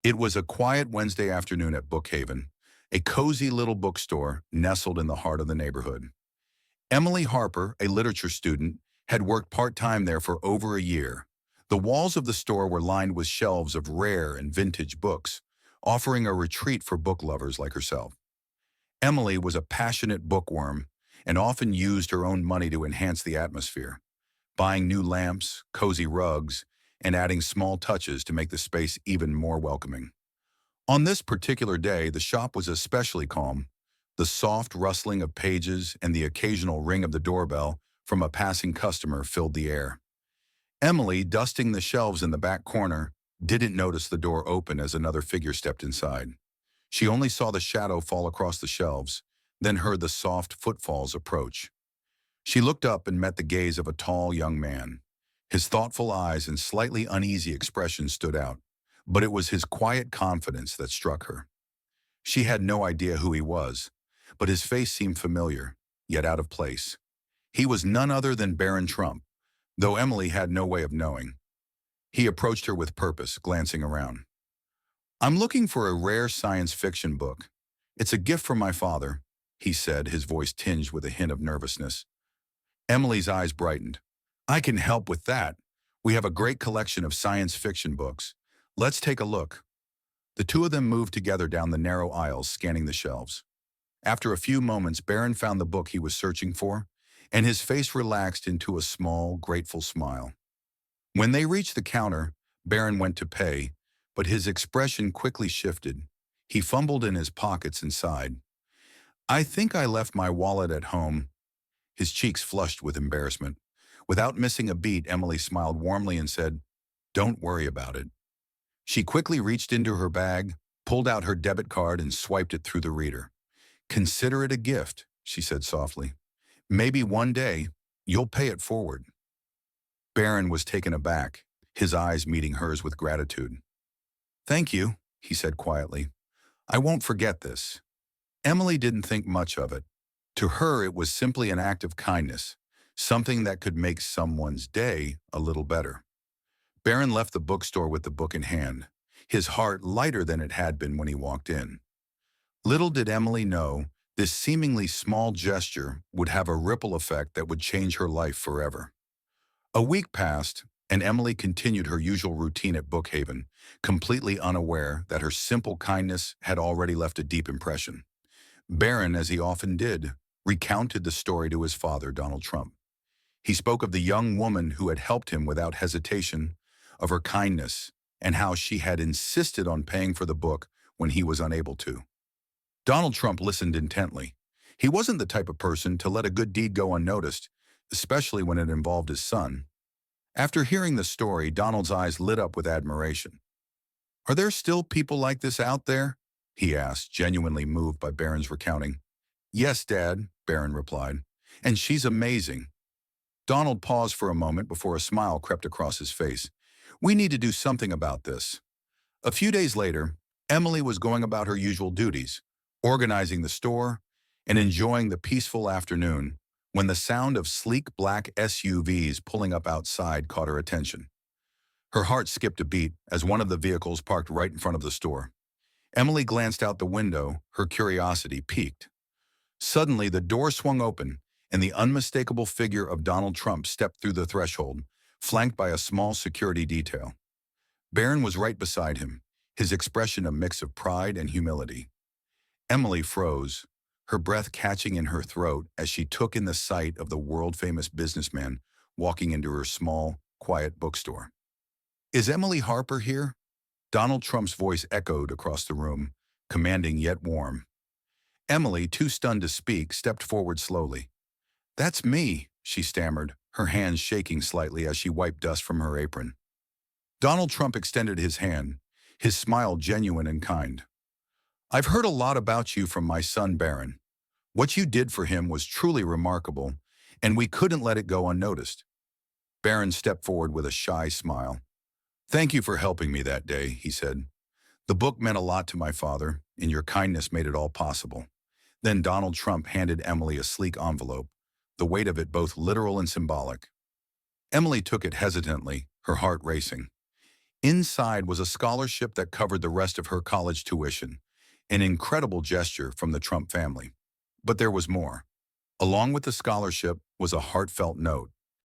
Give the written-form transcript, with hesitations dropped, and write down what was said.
It was a quiet Wednesday afternoon at Bookhaven, a cozy little bookstore nestled in the heart of the neighborhood. Emily Harper, a literature student, had worked part-time there for over a year. The walls of the store were lined with shelves of rare and vintage books, offering a retreat for book lovers like herself. Emily was a passionate bookworm and often used her own money to enhance the atmosphere, buying new lamps, cozy rugs, and adding small touches to make the space even more welcoming. On this particular day, the shop was especially calm. The soft rustling of pages and the occasional ring of the doorbell from a passing customer filled the air. Emily, dusting the shelves in the back corner, didn't notice the door open as another figure stepped inside. She only saw the shadow fall across the shelves, then heard the soft footfalls approach. She looked up and met the gaze of a tall young man. His thoughtful eyes and slightly uneasy expression stood out, but it was his quiet confidence that struck her. She had no idea who he was, but his face seemed familiar, yet out of place. He was none other than Barron Trump, though Emily had no way of knowing. He approached her with purpose, glancing around. "I'm looking for a rare science fiction book. It's a gift from my father," he said, his voice tinged with a hint of nervousness. Emily's eyes brightened. "I can help with that. We have a great collection of science fiction books. Let's take a look." The two of them moved together down the narrow aisles, scanning the shelves. After a few moments, Barron found the book he was searching for, and his face relaxed into a small, grateful smile. When they reached the counter, Barron went to pay, but his expression quickly shifted. He fumbled in his pockets and sighed. "I think I left my wallet at home." His cheeks flushed with embarrassment. Without missing a beat, Emily smiled warmly and said, "Don't worry about it." She quickly reached into her bag, pulled out her debit card, and swiped it through the reader. "Consider it a gift," she said softly. "Maybe one day you'll pay it forward." Barron was taken aback, his eyes meeting hers with gratitude. "Thank you," he said quietly. "I won't forget this." Emily didn't think much of it. To her, it was simply an act of kindness, something that could make someone's day a little better. Barron left the bookstore with the book in hand, his heart lighter than it had been when he walked in. Little did Emily know, this seemingly small gesture would have a ripple effect that would change her life forever. A week passed, and Emily continued her usual routine at Bookhaven, completely unaware that her simple kindness had already left a deep impression. Barron, as he often did, recounted the story to his father, Donald Trump. He spoke of the young woman who had helped him without hesitation, of her kindness, and how she had insisted on paying for the book when he was unable to. Donald Trump listened intently. He wasn't the type of person to let a good deed go unnoticed, especially when it involved his son. After hearing the story, Donald's eyes lit up with admiration. "Are there still people like this out there?" he asked, genuinely moved by Barron's recounting. "Yes, Dad," Barron replied, "and she's amazing." Donald paused for a moment before a smile crept across his face. "We need to do something about this." A few days later, Emily was going about her usual duties, organizing the store and enjoying the peaceful afternoon, when the sound of sleek black SUVs pulling up outside caught her attention. Her heart skipped a beat as one of the vehicles parked right in front of the store. Emily glanced out the window, her curiosity piqued. Suddenly, the door swung open, and the unmistakable figure of Donald Trump stepped through the threshold, flanked by a small security detail. Barron was right beside him, his expression a mix of pride and humility. Emily froze, her breath catching in her throat as she took in the sight of the world-famous businessman walking into her small, quiet bookstore. "Is Emily Harper here?" Donald Trump's voice echoed across the room, commanding yet warm. Emily, too stunned to speak, stepped forward slowly. "That's me," she stammered, her hands shaking slightly as she wiped dust from her apron. Donald Trump extended his hand, his smile genuine and kind. "I've heard a lot about you from my son Barron. What you did for him was truly remarkable, and we couldn't let it go unnoticed." Barron stepped forward with a shy smile. "Thank you for helping me that day," he said. "The book meant a lot to my father, and your kindness made it all possible." Then Donald Trump handed Emily a sleek envelope, the weight of it both literal and symbolic. Emily took it hesitantly, her heart racing. Inside was a scholarship that covered the rest of her college tuition, an incredible gesture from the Trump family. But there was more. Along with the scholarship was a heartfelt note.